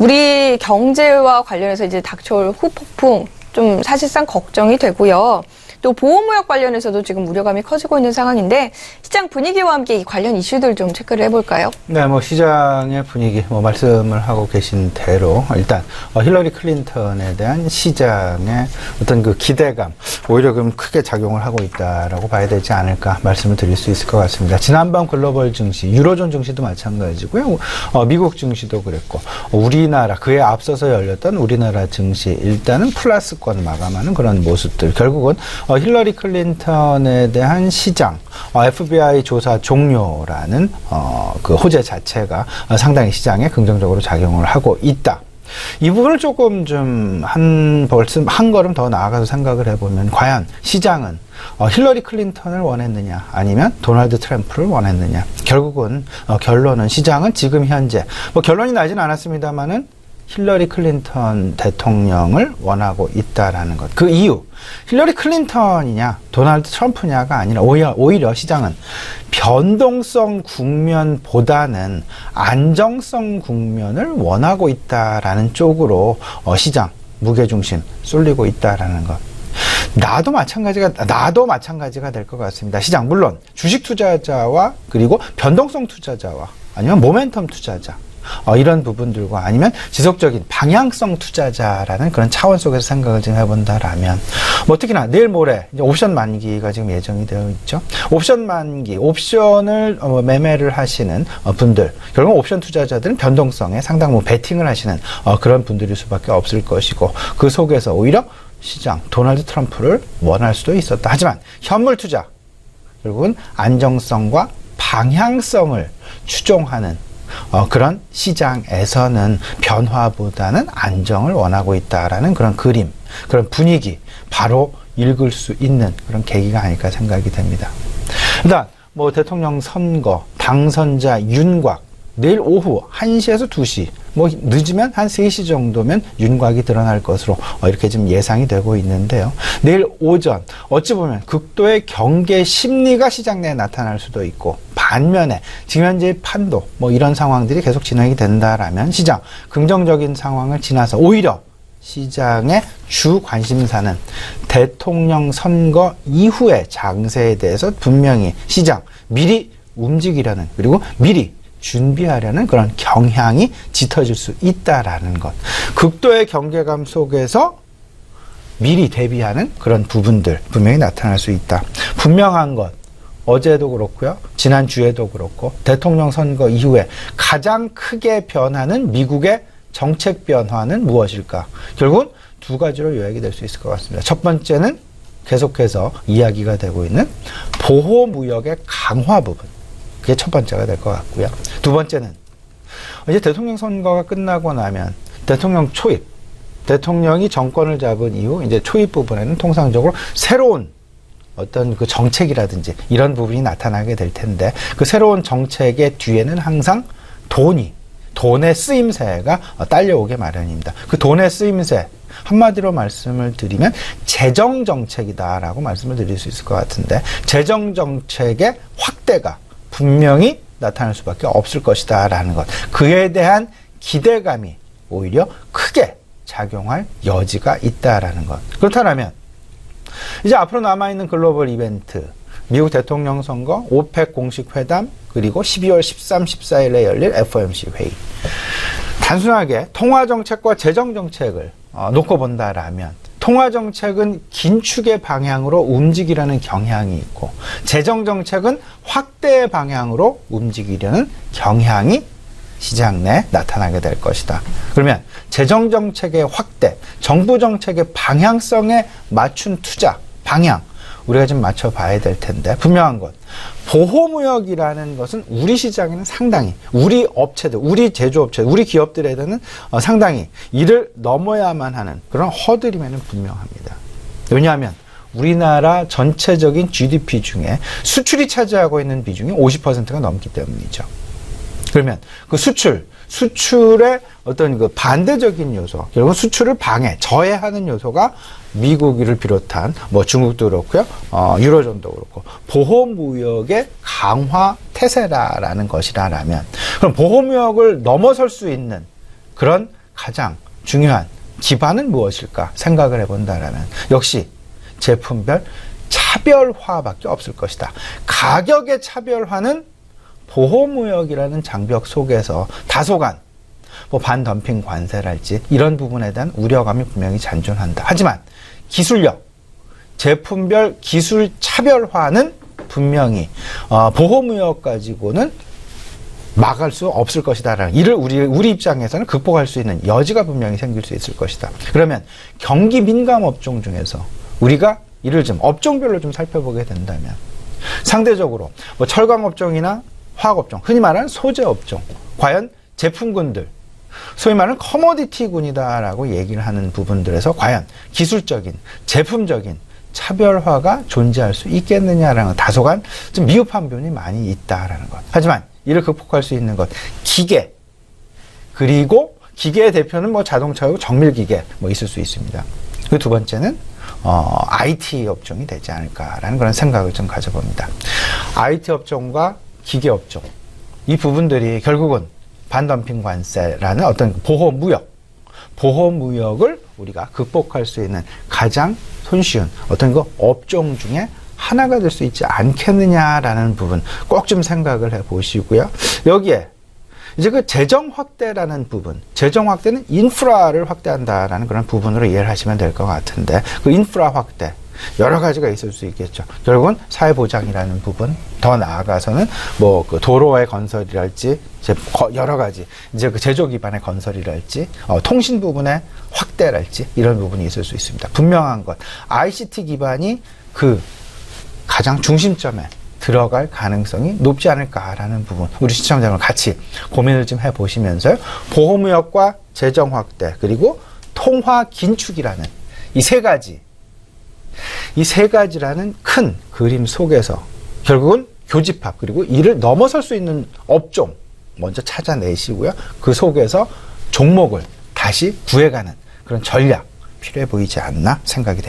우리 경제와 관련해서 이제 닥쳐올 후폭풍 좀 사실상 걱정이 되고요. 또 보호무역 관련해서도 지금 우려감이 커지고 있는 상황인데 시장 분위기와 함께 이 관련 이슈들 좀 체크를 해볼까요? 네, 시장의 분위기, 말씀을 하고 계신 대로 일단 힐러리 클린턴에 대한 시장의 어떤 그 기대감 오히려 그럼 크게 작용을 하고 있다라고 봐야 되지 않을까 말씀을 드릴 수 있을 것 같습니다. 지난밤 글로벌 증시, 유로존 증시도 마찬가지고요. 미국 증시도 그랬고 우리나라 그에 앞서서 열렸던 우리나라 증시 일단은 플러스권 마감하는 그런 모습들 결국은 힐러리 클린턴에 대한 시장, FBI 조사 종료라는 그 호재 자체가 상당히 시장에 긍정적으로 작용을 하고 있다. 이 부분을 조금 좀 벌써 한 걸음 더 나아가서 생각을 해보면 과연 시장은 힐러리 클린턴을 원했느냐 아니면 도널드 트럼프를 원했느냐. 결국은 결론은 시장은 지금 현재 결론이 나진 않았습니다만은 힐러리 클린턴 대통령을 원하고 있다라는 것. 그 이유, 힐러리 클린턴이냐 도널드 트럼프냐가 아니라 오히려 시장은 변동성 국면보다는 안정성 국면을 원하고 있다라는 쪽으로 시장 무게중심 쏠리고 있다라는 것. 나도 마찬가지가 될 것 같습니다. 시장 물론 주식 투자자와 그리고 변동성 투자자와 아니면 모멘텀 투자자 이런 부분들과 아니면 지속적인 방향성 투자자라는 그런 차원 속에서 생각을 좀 해본다라면 특히나 내일 모레 이제 옵션 만기가 지금 예정이 되어 있죠. 옵션 만기, 옵션을 매매를 하시는 분들 결국 옵션 투자자들은 변동성에 상당 배팅을 하시는 그런 분들일 수밖에 없을 것이고 그 속에서 오히려 시장 도널드 트럼프를 원할 수도 있었다. 하지만 현물 투자 결국은 안정성과 방향성을 추종하는 그런 시장에서는 변화보다는 안정을 원하고 있다라는 그런 그림, 그런 분위기 바로 읽을 수 있는 그런 계기가 아닐까 생각이 됩니다. 일단 대통령 선거 당선자 윤곽 내일 오후 1시에서 2시 늦으면 한 3시 정도면 윤곽이 드러날 것으로 이렇게 지금 예상이 되고 있는데요. 내일 오전 어찌 보면 극도의 경계 심리가 시장 내에 나타날 수도 있고 반면에 지금 현재의 판도 이런 상황들이 계속 진행이 된다라면 시장 긍정적인 상황을 지나서 오히려 시장의 주 관심사는 대통령 선거 이후의 장세에 대해서 분명히 시장 미리 움직이려는 그리고 미리 준비하려는 그런 경향이 짙어질 수 있다라는 것. 극도의 경계감 속에서 미리 대비하는 그런 부분들 분명히 나타날 수 있다. 분명한 것. 어제도 그렇고요. 지난주에도 그렇고 대통령 선거 이후에 가장 크게 변하는 미국의 정책 변화는 무엇일까? 결국은 두 가지로 요약이 될 수 있을 것 같습니다. 첫 번째는 계속해서 이야기가 되고 있는 보호무역의 강화 부분. 그게 첫 번째가 될 것 같고요. 두 번째는 이제 대통령 선거가 끝나고 나면 대통령 초입, 대통령이 정권을 잡은 이후 이제 초입 부분에는 통상적으로 새로운 어떤 그 정책이라든지 이런 부분이 나타나게 될 텐데 그 새로운 정책의 뒤에는 항상 돈의 쓰임새가 딸려오게 마련입니다. 그 돈의 쓰임새 한마디로 말씀을 드리면 재정정책이다라고 말씀을 드릴 수 있을 것 같은데 재정정책의 확대가 분명히 나타날 수밖에 없을 것이다 라는 것. 그에 대한 기대감이 오히려 크게 작용할 여지가 있다라는 것. 그렇다면 이제 앞으로 남아있는 글로벌 이벤트 미국 대통령 선거, 오펙 공식 회담 그리고 12월 13, 14일에 열릴 FOMC 회의. 단순하게 통화정책과 재정정책을 놓고 본다라면 통화정책은 긴축의 방향으로 움직이려는 경향이 있고 재정정책은 확대의 방향으로 움직이려는 경향이 시장 내에 나타나게 될 것이다. 그러면 재정정책의 확대, 정부정책의 방향성에 맞춘 투자, 방향 우리가 좀 맞춰봐야 될 텐데 분명한 것. 보호무역이라는 것은 우리 시장에는 상당히 우리 업체들, 우리 제조업체, 우리 기업들에게는 상당히 이를 넘어야만 하는 그런 허들임에는 분명합니다. 왜냐하면 우리나라 전체적인 GDP 중에 수출이 차지하고 있는 비중이 50%가 넘기 때문이죠. 그러면 그 수출의 어떤 그 반대적인 요소, 결국 수출을 저해하는 요소가 미국을 비롯한 중국도 그렇고요, 유로존도 그렇고 보호무역의 강화 태세라는 것이라면 그럼 보호무역을 넘어설 수 있는 그런 가장 중요한 기반은 무엇일까 생각을 해본다라면 역시 제품별 차별화밖에 없을 것이다. 가격의 차별화는 보호무역이라는 장벽 속에서 다소간 뭐 반덤핑 관세랄지 이런 부분에 대한 우려감이 분명히 잔존한다. 하지만 기술력, 제품별 기술 차별화는 분명히 보호무역 가지고는 막을 수 없을 것이다라는 이를 우리 입장에서는 극복할 수 있는 여지가 분명히 생길 수 있을 것이다. 그러면 경기 민감 업종 중에서 우리가 이를 좀 업종별로 좀 살펴보게 된다면 상대적으로 뭐 철강 업종이나 화학 업종, 흔히 말하는 소재 업종, 과연 제품군들, 소위 말하는 커머디티군이다라고 얘기를 하는 부분들에서 과연 기술적인, 제품적인 차별화가 존재할 수 있겠느냐라는 다소간 좀 미흡한 부분이 많이 있다라는 것. 하지만 이를 극복할 수 있는 것, 기계, 그리고 기계의 대표는 뭐 자동차고 정밀기계 뭐 있을 수 있습니다. 그 두 번째는 IT 업종이 되지 않을까라는 그런 생각을 좀 가져봅니다. IT 업종과 기계 업종, 이 부분들이 결국은 반덤핑 관세라는 어떤 보호무역을 우리가 극복할 수 있는 가장 손쉬운 어떤 그 업종 중에 하나가 될 수 있지 않겠느냐라는 부분 꼭 좀 생각을 해 보시고요. 여기에 이제 그 재정 확대라는 부분, 재정 확대는 인프라를 확대한다라는 그런 부분으로 이해를 하시면 될 것 같은데 그 인프라 확대 여러 가지가 있을 수 있겠죠. 결국은 사회보장이라는 부분, 더 나아가서는 뭐 그 도로의 건설이랄지 여러 가지 이제 그 제조 기반의 건설이랄지 통신 부분의 확대랄지 이런 부분이 있을 수 있습니다. 분명한 것, ICT 기반이 그 가장 중심점에 들어갈 가능성이 높지 않을까라는 부분 우리 시청자분 같이 고민을 좀 해보시면서요. 보호무역과 재정 확대 그리고 통화 긴축이라는 이 세 가지라는 큰 그림 속에서 결국은 교집합 그리고 이를 넘어설 수 있는 업종 먼저 찾아내시고요. 그 속에서 종목을 다시 구해가는 그런 전략 필요해 보이지 않나 생각이 됩니다.